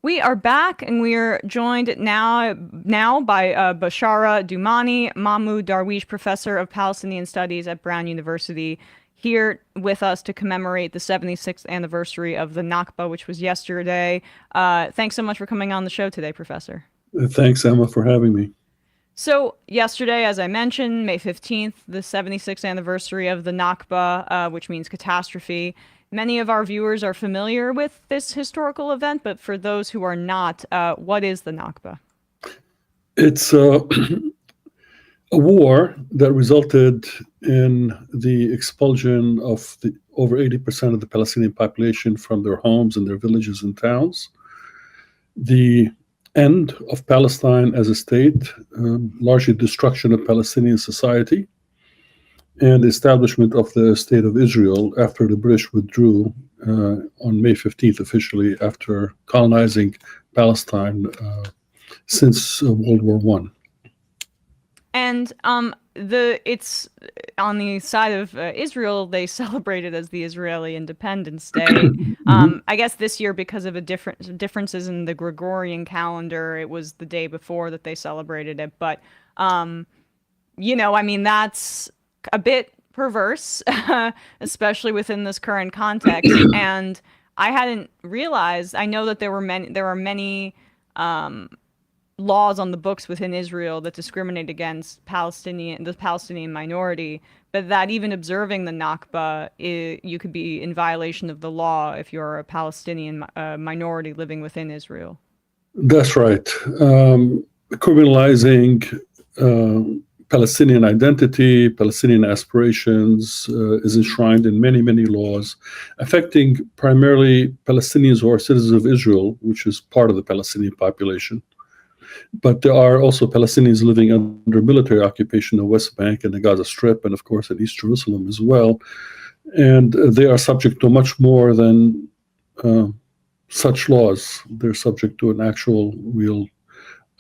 We are back, and we are joined now by Beshara Doumani, Mahmoud Darwish Professor of Palestinian Studies at Brown University, here with us to commemorate the 76th anniversary of the Nakba, which was yesterday. Thanks so much for coming on the show today, Professor. Thanks, Emma, for having me. So yesterday, as I mentioned, May 15th, the 76th anniversary of the Nakba, which means catastrophe. Many of our viewers are familiar with this historical event, but for those who are not, what is the Nakba? It's a war that resulted in the expulsion of over 80% of the Palestinian population from their homes and their villages and towns. The end of Palestine as a state, largely destruction of Palestinian society, and the establishment of the State of Israel after the British withdrew on May 15th, officially, after colonizing Palestine since World War I. And it's on the side of Israel, they celebrate it as the Israeli Independence Day. I guess this year, because of differences in the Gregorian calendar, it was the day before that they celebrated it. But, that's a bit perverse, especially within this current context. And I hadn't realized, I know that there are many laws on the books within Israel that discriminate against the Palestinian minority, but that even observing the Nakba, you could be in violation of the law if you're a Palestinian minority living within Israel. That's right. Criminalizing Palestinian identity, Palestinian aspirations is enshrined in many, many laws, affecting primarily Palestinians who are citizens of Israel, which is part of the Palestinian population. But there are also Palestinians living under military occupation in the West Bank and the Gaza Strip, and of course in East Jerusalem as well. And they are subject to much more than such laws. They're subject to an actual, real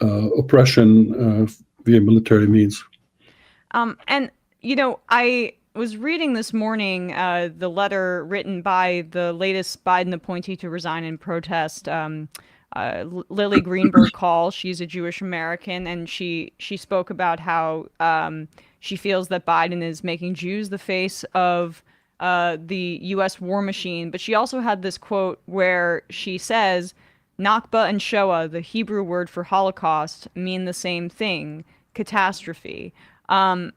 oppression via military means. I was reading this morning the letter written by the latest Biden appointee to resign in protest, Lily Greenberg Call. She's a Jewish American, and she spoke about how she feels that Biden is making Jews the face of the U.S. war machine. But she also had this quote where she says, Nakba and Shoah, the Hebrew word for Holocaust, mean the same thing, catastrophe. I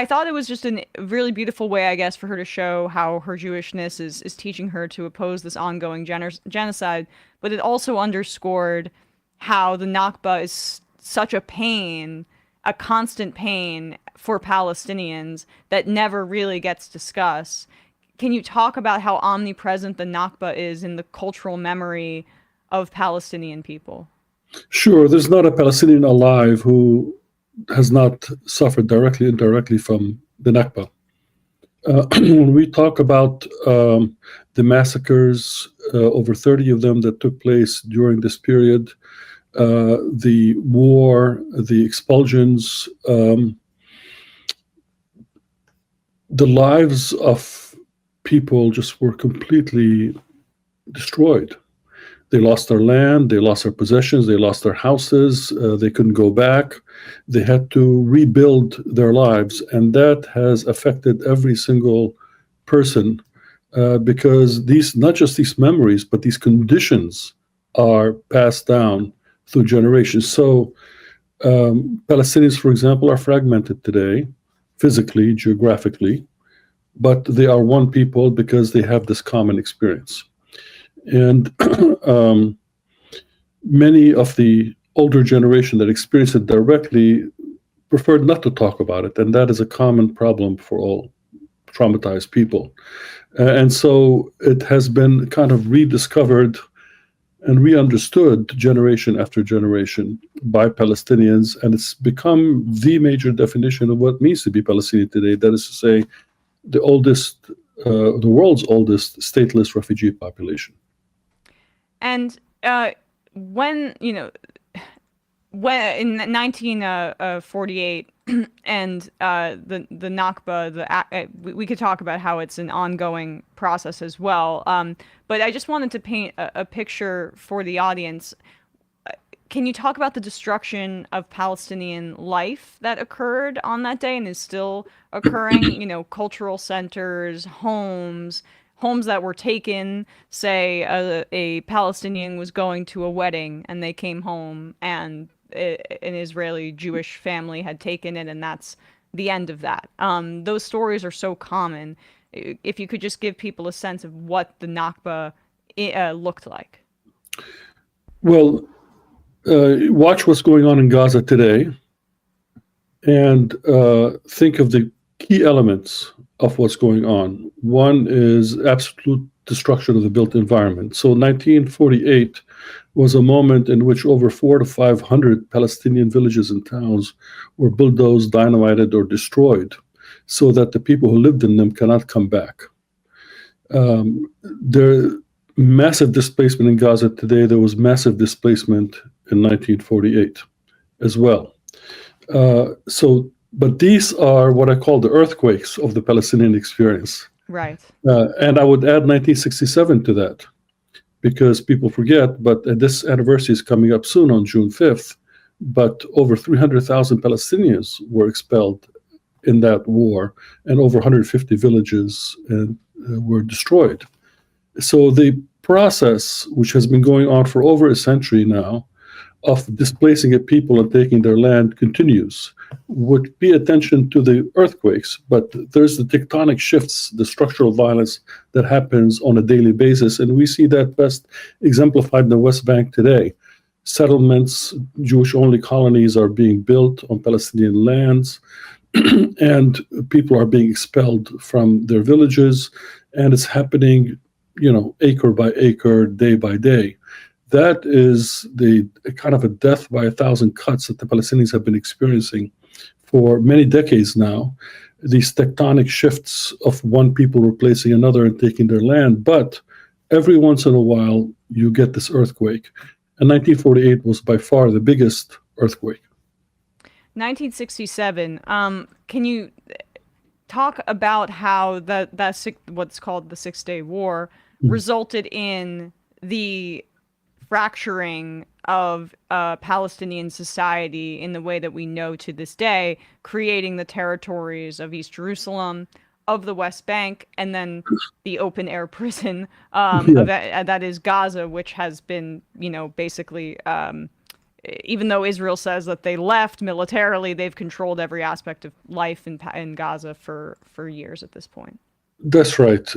thought it was just a really beautiful way, I guess, for her to show how her Jewishness is teaching her to oppose this ongoing genocide. But it also underscored how the Nakba is such a pain, a constant pain for Palestinians that never really gets discussed. Can you talk about how omnipresent the Nakba is in the cultural memory of Palestinian people? Sure. There's not a Palestinian alive who has not suffered directly, indirectly from the Nakba. When we talk about the massacres, over 30 of them that took place during this period, the war, the expulsions, the lives of people just were completely destroyed. They lost their land, they lost their possessions, they lost their houses, they couldn't go back. They had to rebuild their lives, and that has affected every single person because not just these memories, but these conditions are passed down through generations. So Palestinians, for example, are fragmented today, physically, geographically, but they are one people because they have this common experience. And many of the older generation that experienced it directly preferred not to talk about it. And that is a common problem for all traumatized people. And so it has been kind of rediscovered and re-understood generation after generation by Palestinians. And it's become the major definition of what it means to be Palestinian today. That is to say, the world's oldest stateless refugee population. And when in 1948, and the Nakba, we could talk about how it's an ongoing process as well. But I just wanted to paint a picture for the audience. Can you talk about the destruction of Palestinian life that occurred on that day and is still occurring? You know, cultural centers, homes that were taken. Say a Palestinian was going to a wedding and they came home and an Israeli Jewish family had taken it, and that's the end of that. Those stories are so common. If you could just give people a sense of what the Nakba looked like. Well, watch what's going on in Gaza today and think of the key elements of what's going on. One is absolute destruction of the built environment. So 1948 was a moment in which over 400 to 500 Palestinian villages and towns were bulldozed, dynamited, or destroyed so that the people who lived in them cannot come back. There massive displacement in Gaza today. There was massive displacement in 1948 as well. But these are what I call the earthquakes of the Palestinian experience. Right. And I would add 1967 to that, because people forget, but this anniversary is coming up soon on June 5th, but over 300,000 Palestinians were expelled in that war, and over 150 villages were destroyed. So the process, which has been going on for over a century now, of displacing a people and taking their land continues. Would pay attention to the earthquakes, but there's the tectonic shifts, the structural violence that happens on a daily basis, and we see that best exemplified in the West Bank today. Settlements, Jewish-only colonies are being built on Palestinian lands, and people are being expelled from their villages, and it's happening, acre by acre, day by day. That is the kind of a death by 1,000 cuts that the Palestinians have been experiencing for many decades now. These tectonic shifts of one people replacing another and taking their land. But every once in a while, you get this earthquake. And 1948 was by far the biggest earthquake. 1967. Can you talk about how what's called the 6-Day War resulted in the fracturing of Palestinian society in the way that we know to this day, creating the territories of East Jerusalem, of the West Bank, and then the open air prison that is Gaza, which has been, basically, even though Israel says that they left militarily, they've controlled every aspect of life in Gaza for years at this point. That's right.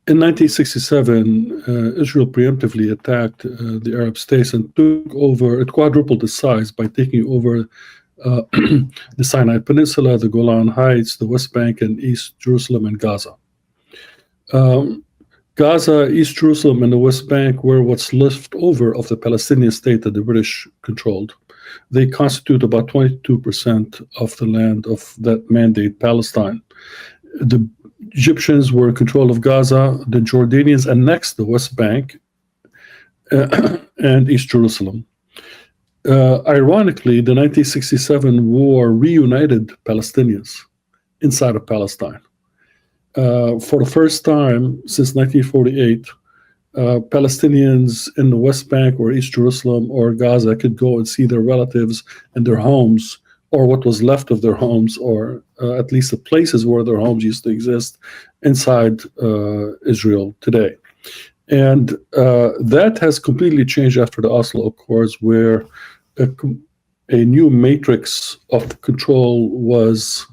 In 1967, Israel preemptively attacked the Arab states and it quadrupled its size by taking over the Sinai Peninsula, the Golan Heights, the West Bank, and East Jerusalem and Gaza. Gaza, East Jerusalem, and the West Bank were what's left over of the Palestinian state that the British controlled. They constitute about 22% of the land of that mandate, Palestine. The Egyptians were in control of Gaza, the Jordanians annexed the West Bank and East Jerusalem. Ironically, the 1967 war reunited Palestinians inside of Palestine. For the first time since 1948, Palestinians in the West Bank or East Jerusalem or Gaza could go and see their relatives and their homes, or what was left of their homes, or at least the places where their homes used to exist inside Israel today. And that has completely changed after the Oslo Accords, where a new matrix of control was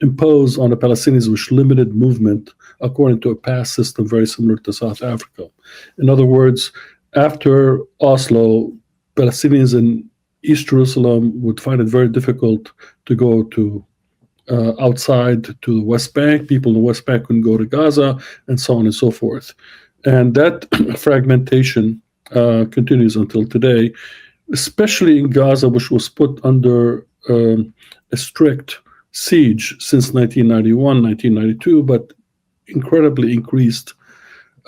imposed on the Palestinians, which limited movement according to a pass system very similar to South Africa. In other words, after Oslo, Palestinians in East Jerusalem would find it very difficult to go to outside to the West Bank. People in the West Bank couldn't go to Gaza, and so on and so forth. And that fragmentation continues until today, especially in Gaza, which was put under a strict siege since 1991, 1992, but incredibly increased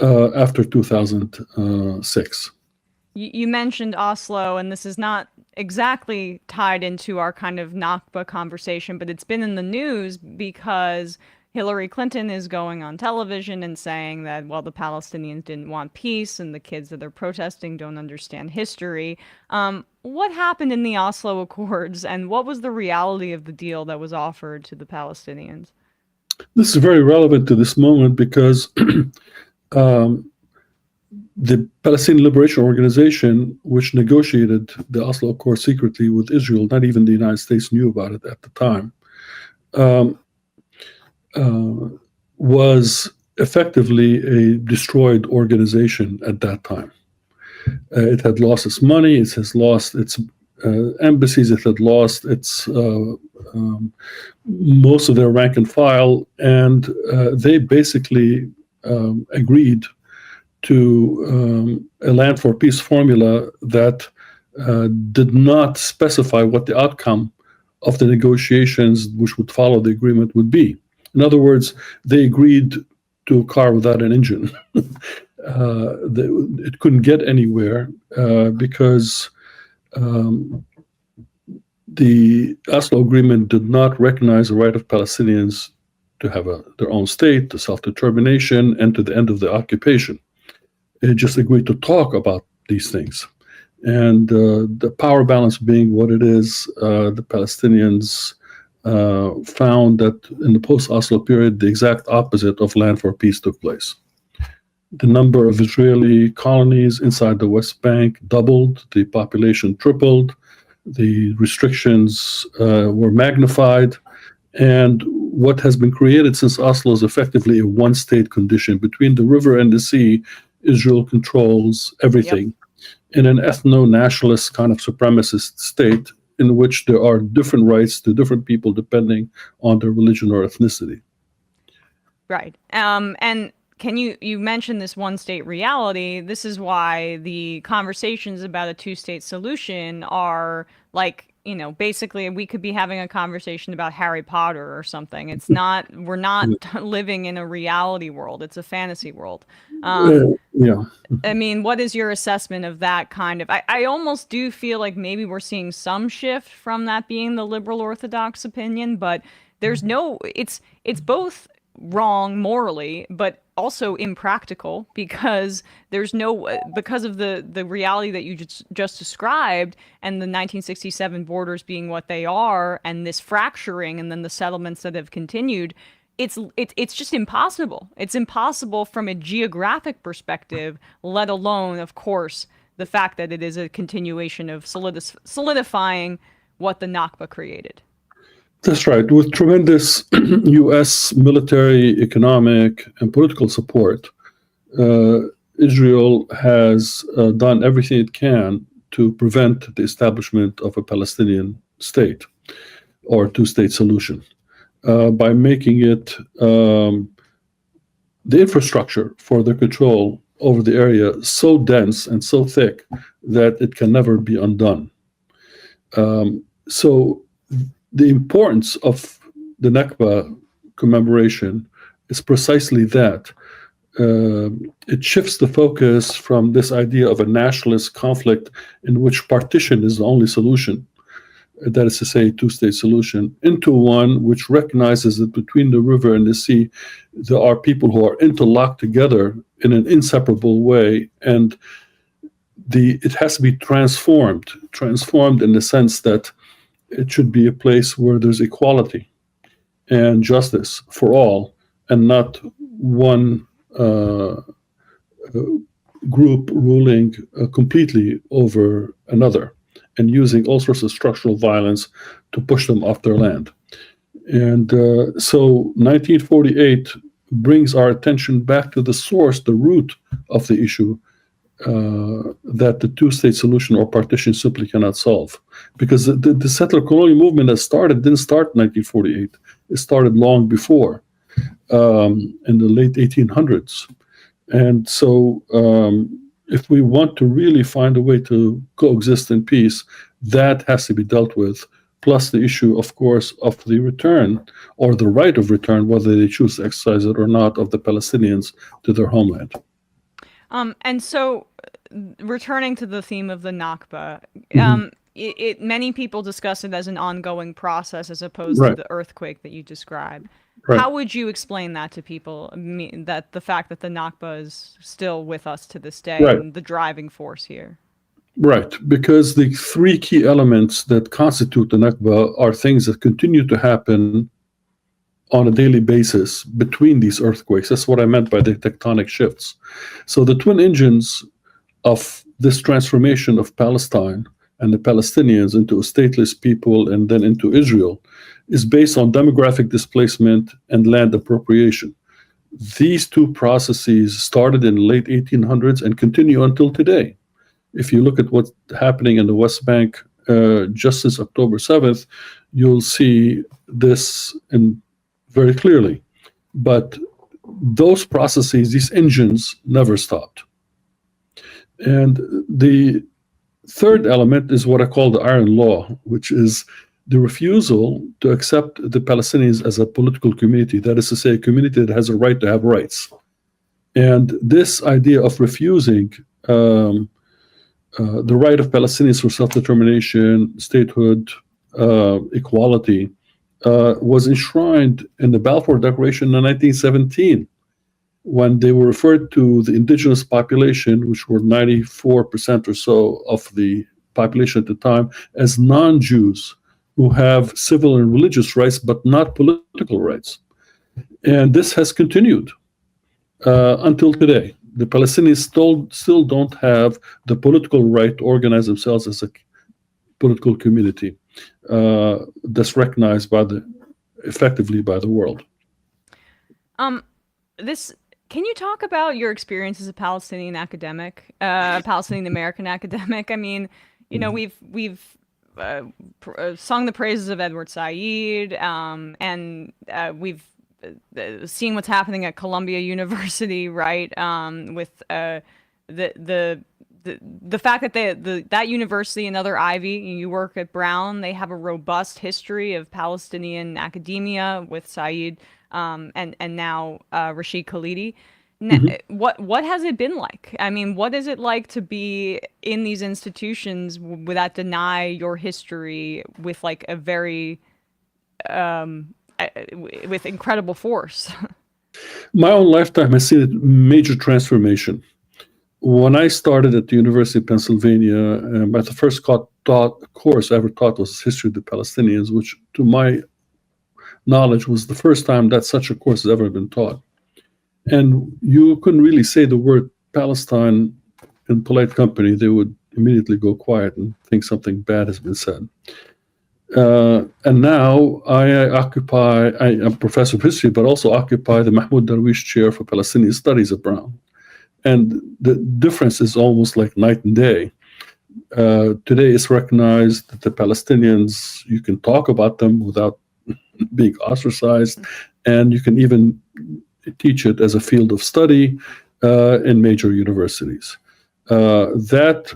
after 2006. You mentioned Oslo, and this is not exactly tied into our kind of Nakba conversation, but it's been in the news because Hillary Clinton is going on television and saying that, well, the Palestinians didn't want peace and the kids that are protesting don't understand history. What happened in the Oslo Accords, and what was the reality of the deal that was offered to the Palestinians? This is very relevant to this moment because um, the Palestinian Liberation Organization, which negotiated the Oslo Accord secretly with Israel, not even the United States knew about it at the time, um, was effectively a destroyed organization at that time. It had lost its money, it has lost its embassies, it had lost its most of their rank and file, and they basically agreed to a land for peace formula that did not specify what the outcome of the negotiations which would follow the agreement would be. In other words, they agreed to a car without an engine. It couldn't get anywhere because the Oslo Agreement did not recognize the right of Palestinians to have their own state, to self-determination, and to the end of the occupation. It just agreed to talk about these things. And the power balance being what it is, the Palestinians found that in the post-Oslo period, the exact opposite of land for peace took place. The number of Israeli colonies inside the West Bank doubled, the population tripled, the restrictions were magnified, and what has been created since Oslo is effectively a one-state condition. Between the river and the sea, Israel controls everything in an ethno-nationalist kind of supremacist state in which there are different rights to different people depending on their religion or ethnicity. Right. And you mentioned this one state reality. This is why the conversations about a two-state solution are like, basically we could be having a conversation about Harry Potter or something. It's not, we're not living in a reality world. It's a fantasy world. Yeah. I mean, what is your assessment of that kind of? I almost do feel like maybe we're seeing some shift from that being the liberal Orthodox opinion, but it's both wrong morally, but also impractical because because of the reality that you just described and the 1967 borders being what they are and this fracturing and then the settlements that have continued. It's just impossible. It's impossible from a geographic perspective, let alone, of course, the fact that it is a continuation of solidifying what the Nakba created. That's right. With tremendous U.S. military, economic, and political support, Israel has done everything it can to prevent the establishment of a Palestinian state or two-state solution. By making it the infrastructure for the control over the area so dense and so thick that it can never be undone. So the importance of the Nakba commemoration is precisely that. It shifts the focus from this idea of a nationalist conflict in which partition is the only solution, that is to say, two-state solution, into one which recognizes that between the river and the sea, there are people who are interlocked together in an inseparable way, and it has to be transformed in the sense that it should be a place where there's equality and justice for all, and not one group ruling completely over another and using all sorts of structural violence to push them off their land. And so 1948 brings our attention back to the source, the root of the issue, that the two-state solution or partition simply cannot solve. Because the settler colonial movement that didn't start in 1948. It started long before, in the late 1800s. And so if we want to really find a way to coexist in peace, that has to be dealt with, plus the issue, of course, of the return or the right of return, whether they choose to exercise it or not, of the Palestinians to their homeland. And so returning to the theme of the Nakba, Mhm. many people discuss it as an ongoing process as opposed to Right, the earthquake that you described. right, How would you explain that to people? That the fact that the Nakba is still with us to this day right, and the driving force here. right. Because the three key elements that constitute the Nakba are things that continue to happen on a daily basis between these earthquakes. That's what I meant by the tectonic shifts. So the twin engines of this transformation of Palestine and the Palestinians into a stateless people and then into Israel is based on demographic displacement and land appropriation. These two processes started in the late 1800s and continue until today. If you look at what's happening in the West Bank just since October 7th, you'll see this very clearly. But those processes, these engines, never stopped. And the third element is what I call the iron law, which is the refusal to accept the Palestinians as a political community. That is to say, a community that has a right to have rights. And this idea of refusing the right of Palestinians for self-determination, statehood, equality, was enshrined in the Balfour Declaration in 1917, when they were referred to the indigenous population, which were 94% or so of the population at the time, as non-Jews who have civil and religious rights, but not political rights. And this has continued until today. The Palestinians still don't have the political right to organize themselves as a political community that's recognized effectively by the world. This Can you talk about your experience as a Palestinian academic, Palestinian American academic? I mean, we've sung the praises of Edward Said, and we've seen what's happening at Columbia University, right? With the the fact that that university and other Ivy, you work at Brown, they have a robust history of Palestinian academia with Said, and now Rashid Khalidi. What has it been like? I mean, what is it like to be in these institutions that deny your history with like a very with incredible force? My own lifetime has seen a major transformation. When I started at the University of Pennsylvania, the first course I ever taught was History of the Palestinians, which, to my knowledge, was the first time that such a course has ever been taught. And you couldn't really say the word Palestine in polite company. They would immediately go quiet and think something bad has been said. And now I'm a professor of history, but also occupy the Mahmoud Darwish Chair for Palestinian Studies at Brown. And the difference is almost like night and day. Today it's recognized that the Palestinians, you can talk about them without being ostracized, and you can even teach it as a field of study in major universities. That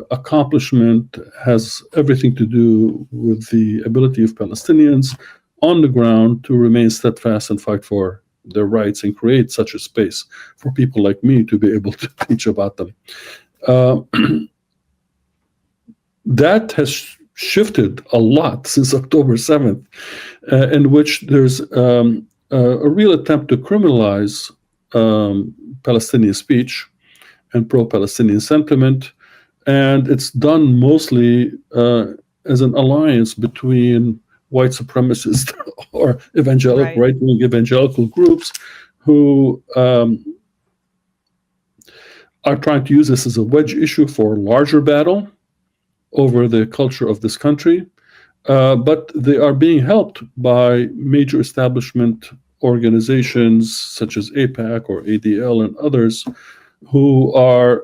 accomplishment has everything to do with the ability of Palestinians on the ground to remain steadfast and fight for their rights and create such a space for people like me to be able to teach about them. That has shifted a lot since October 7th, in which there's a real attempt to criminalize Palestinian speech and pro-Palestinian sentiment. And it's done mostly as an alliance between white supremacists or right-wing evangelical groups who are trying to use this as a wedge issue for a larger battle over the culture of this country. But they are being helped by major establishment organizations such as AIPAC or ADL and others who are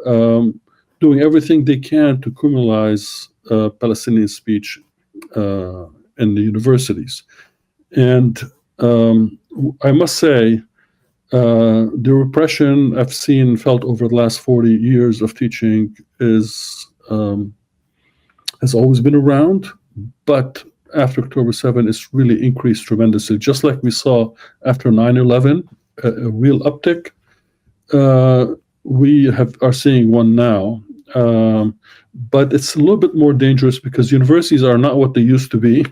doing everything they can to criminalize Palestinian speech in the universities. And I must say, the repression I've felt over the last 40 years of teaching has always been around, but after October 7, it's really increased tremendously, just like we saw after 9/11, a real uptick. we are seeing one now, but it's a little bit more dangerous because universities are not what they used to be.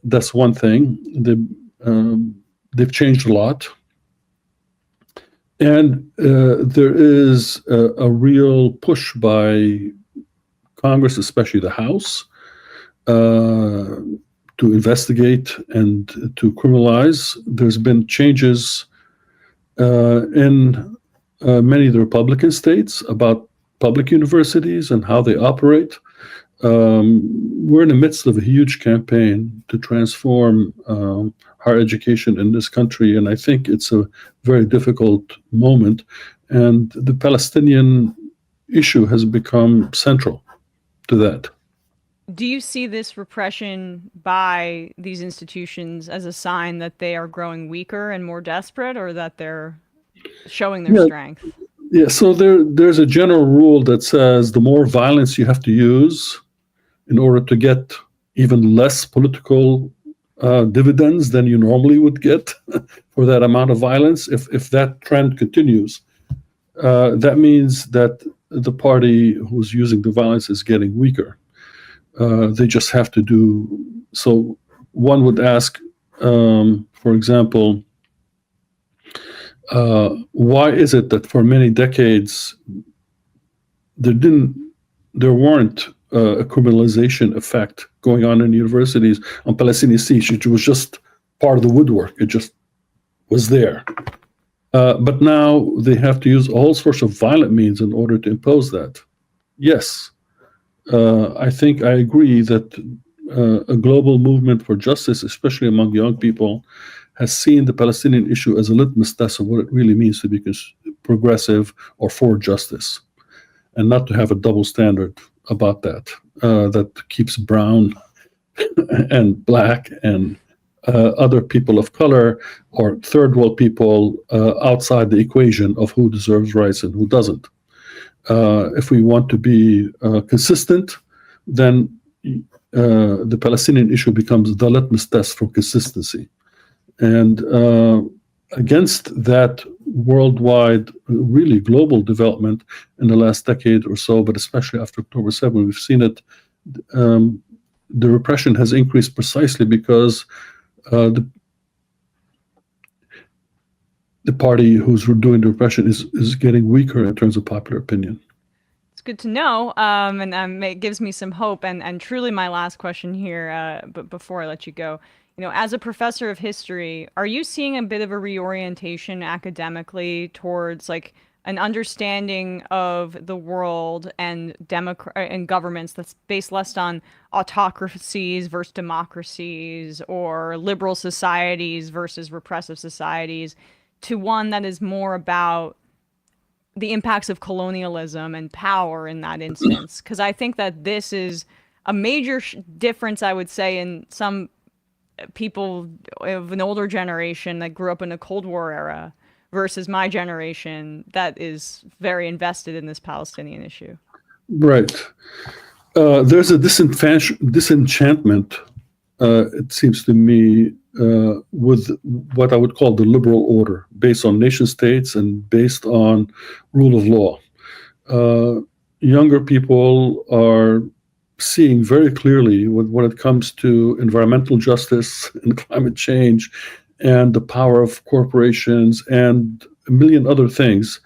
That's one thing. They've changed a lot. And there is a real push by Congress, especially the House, to investigate and to criminalize. There's been changes in many of the Republican states about public universities and how they operate. We're in the midst of a huge campaign to transform higher education in this country, and I think it's a very difficult moment. And the Palestinian issue has become central to that. Do you see this repression by these institutions as a sign that they are growing weaker and more desperate, or that they're showing their strength? Yeah, so there's a general rule that says the more violence you have to use in order to get even less political dividends than you normally would get for that amount of violence, if that trend continues, that means that the party who's using the violence is getting weaker. They just have to do so. One would ask, for example, why is it that for many decades there weren't a criminalization effect going on in universities on Palestinian speech? It was just part of the woodwork. It just was there. But now they have to use all sorts of violent means in order to impose that. Yes, I think I agree that a global movement for justice, especially among young people, has seen the Palestinian issue as a litmus test of what it really means to be progressive or for justice, and not to have a double standard about that, that keeps brown and black and other people of color or third world people outside the equation of who deserves rights and who doesn't. If we want to be consistent, then the Palestinian issue becomes the litmus test for consistency. And against that worldwide, really global development in the last decade or so, but especially after October 7, we've seen it, the repression has increased precisely because the party who's doing the repression is getting weaker in terms of popular opinion. It's good to know, and it gives me some hope. And truly, my last question here, but before I let you go, as a professor of history, are you seeing a bit of a reorientation academically towards like an understanding of the world and governments that's based less on autocracies versus democracies or liberal societies versus repressive societies, to one that is more about the impacts of colonialism and power in that instance? Because I think that this is a major difference, I would say, in some people of an older generation that grew up in a Cold War era versus my generation that is very invested in this Palestinian issue. Right. There's a disenchantment, it seems to me, with what I would call the liberal order, based on nation states and based on rule of law. Younger people are seeing very clearly when it comes to environmental justice and climate change and the power of corporations and a million other things,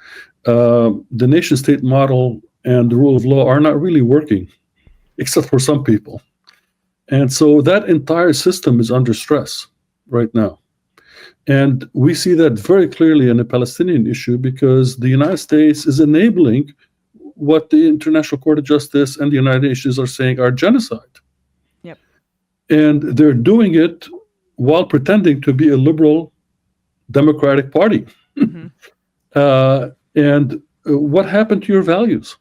the nation state model and the rule of law are not really working, except for some people. And so that entire system is under stress right now. And we see that very clearly in the Palestinian issue because the United States is enabling what the International Court of Justice and the United Nations are saying are genocide. Yep. And they're doing it while pretending to be a liberal democratic party. Mm-hmm. And what happened to your values?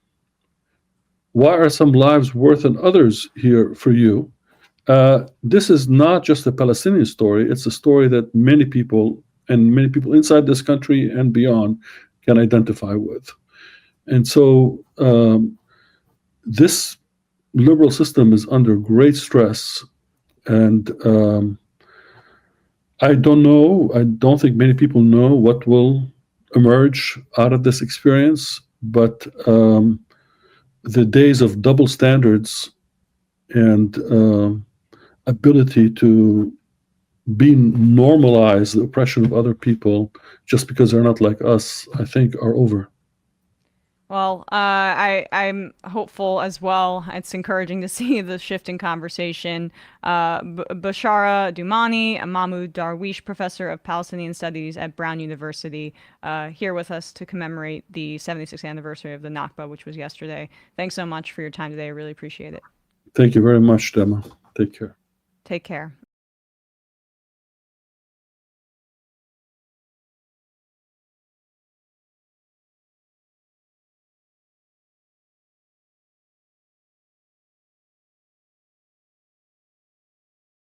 Why are some lives worse than others here for you? This is not just a Palestinian story. It's a story that many people inside this country and beyond can identify with. And so this liberal system is under great stress. And I don't think many people know what will emerge out of this experience, but the days of double standards and ability to normalize the oppression of other people just because they're not like us, I think, are over. Well, I'm hopeful as well. It's encouraging to see the shift in conversation. Beshara Doumani, a Mahmoud Darwish professor of Palestinian Studies at Brown University, here with us to commemorate the 76th anniversary of the Nakba, which was yesterday. Thanks so much for your time today. I really appreciate it. Thank you very much, Dema. Take care. Take care.